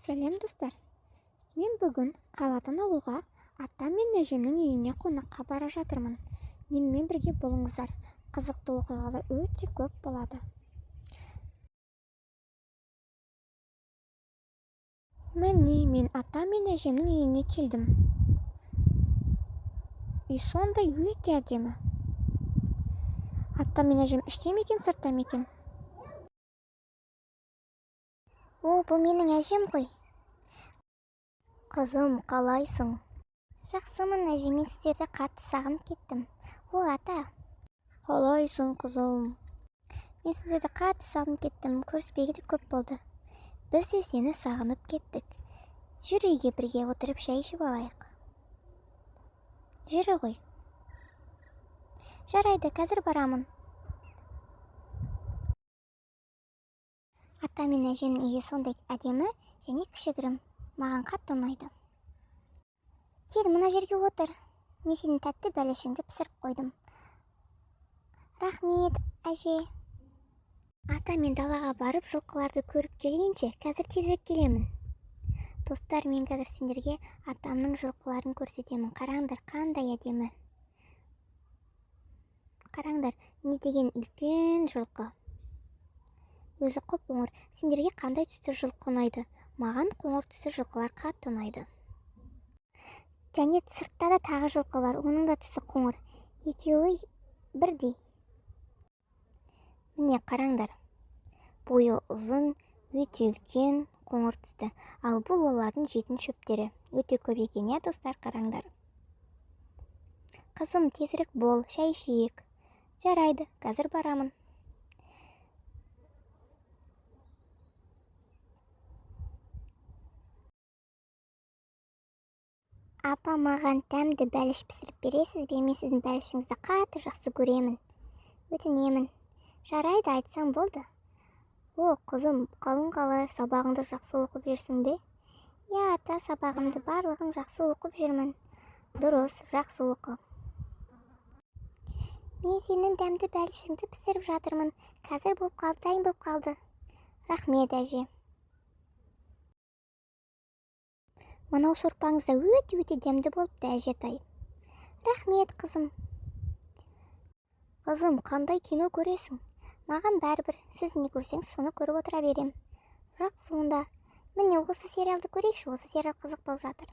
Сәлем достар, мен бүгін қаладан ауылға атам мен әжемнің үйіне қонаққа бара жатырмын. Менімен бірге болыңыздар, қызықты оқиғалар өте көп болады. Міне мен атам мен әжемнің үйіне келдім. Үй сондай өте әдемі. Атам мен әжем іште ме екен, сыртта ма екен? Бұл менің әжем ғой. Қызым, қалайсың? Жақсымын әже, мен сіздерді қатты сағынып кеттім. Ата. Қалайсың қызым? Мен сіздерді қатты сағынып кеттім, көріспегелі көп болды. Біз де сені сағынып кеттік. Жүр үйге бірге отырып шай ішіп алайық. Жүрі ғой. Жарайды, қазір барамын. Ата мен әжемнің үйі сондай әдемі және кішігірім. Маған қатты ұнайды. Кел, мына жерге отыр. Мен сенің тәтті бәлішіңді пісіріп қойдым. Рахмет, әже. Ата, мен далаға барып жылқыларды көріп келейінші, қазір тезірек келемін. Достар, мен қазір сендерге атамның жылқыларын көрсетемін. Қараңдар, қандай әдемі. Қараңдар, не деген үлкен жылқы. Өзі қоңыр. Сендерге қандай түсті жылқы ұнайды? Маған қоңыр түсті жылқылар қатты ұнайды. Және сыртта да тағы жылқы бар, оның да түсі қоңыр. Екеуі бірдей. Міне қараңдар. Бойы ұзын, өте үлкен, қоңыр түсті. Ал бұл олардың жейтін шөптері. Өте көп екен, достар, қараңдар. Қызым, тезірек бол, шай ішейік. Жарайды, қазір барамын. Апа, маған тәмді бәліш пісіріп бересіз бе? Мен сіздің бәлішіңізді қатты жақсы көремін. Өтінемін. Жарайды, айтсам болды. Қызым, қалың қалай, сабағыңды жақсы оқып жүрсің бе? Ата, сабағымды барлығын жақсы оқып жүрмін. Дұрыс, жақсы оқы. Мен сенің дәмді бәлішіңді пісіріп жатырмын. Қазір болып қалды, дайын болып қалды. Рахмет, әже. Мынау сорпаңыз да өте дәмді болыпты, әжетай. Рахмет, қызым. Қызым, қандай кино көресің? Маған бәрібір, сіз не көрсеңіз, соны көріп отыра берем. Жақсы онда. Міне, осы сериалды көрейікші, осы сериал қызық болып жатыр.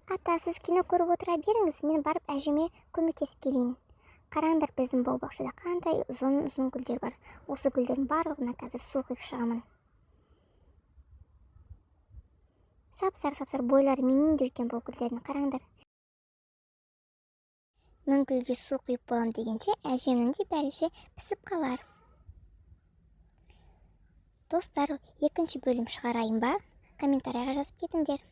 Ата, сіз кино көріп отыра беріңіз, мен барып әжеме көмектесіп келейін. Қараңдар, біздің бау-бақшада қандай ұзын гүлдер бар. Осы гүлдердің барлығына қазір су құйып шығамын. Сап-сар бойлары менен де үлкен бұл гүлдердің, қараңдар. Мен гүлге су құйып болам дегенше, әжемнің де бәліші пісіп қалар. Достар, екінші бөлім шығарайын ба? Комментарияға жазып кетіңдер.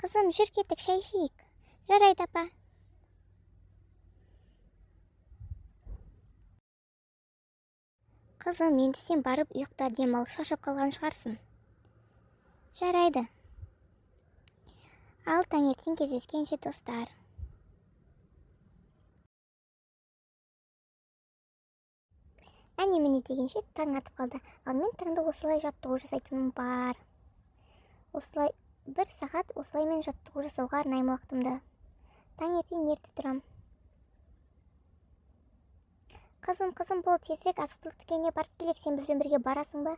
Қызым, жүр кеттік, шай ішейік. Жарайды, апа. Қызым, енді сен барып ұйықта, демал, шаршап қалған шығарсың. Жарайды. Ал таңертең кездескенше, достар. Міне дегенше таң атып қалды. Ал мен таңда осылай жаттығу жасайтыным бар. Осылай 1 сағат осылай мен жаттығу жасауға арнаймын уақытымды. Таңертең ерте тұрам. Қызым, бол, тезірек азық-түлік дүкеніне барып келейік, сен бізбен бірге барасың ба?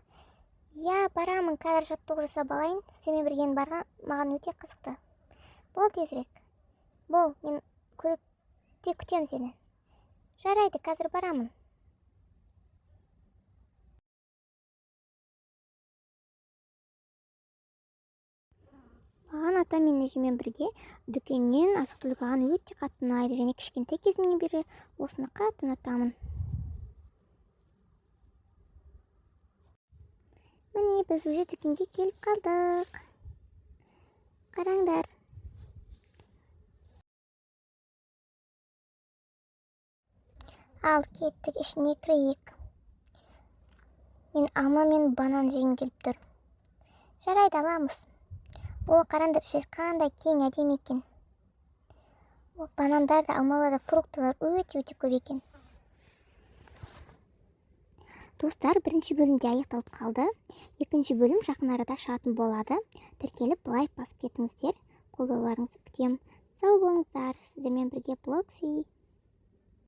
Барамын, қазір жаттығу жасап алайын. Сенімен бірге барған маған өте қызықты. Бол, тезірек. Бол, мен көлікте күтем сені. Жарайды, қазір барамын. Маған ата мен әжемен бірге дүкеннен азық-түлік алған өте қатты ұнайды, және кішкентай кезімнен бері осыны қатты ұнатамын. Міне, біз уже дүкенге келіп қалдық. Қараңдар. Ал кеттік, ішіне кірейік. Мен алма мен банан жегім келіп тұр. Жарайды, аламыз. Қараңдар, іші қандай кең, әдемі екен. Банандар да, алмалар да, фруктылар өте көп екен. Достар, бірінші бөлімде аяқталып қалды. Екінші бөлім жақын арада шығатын болады. Тіркеліп лайк басып кетіңіздер. Қолдауларыңызды күтемін. Сау болыңыздар. Сіздермен бірге Блокси.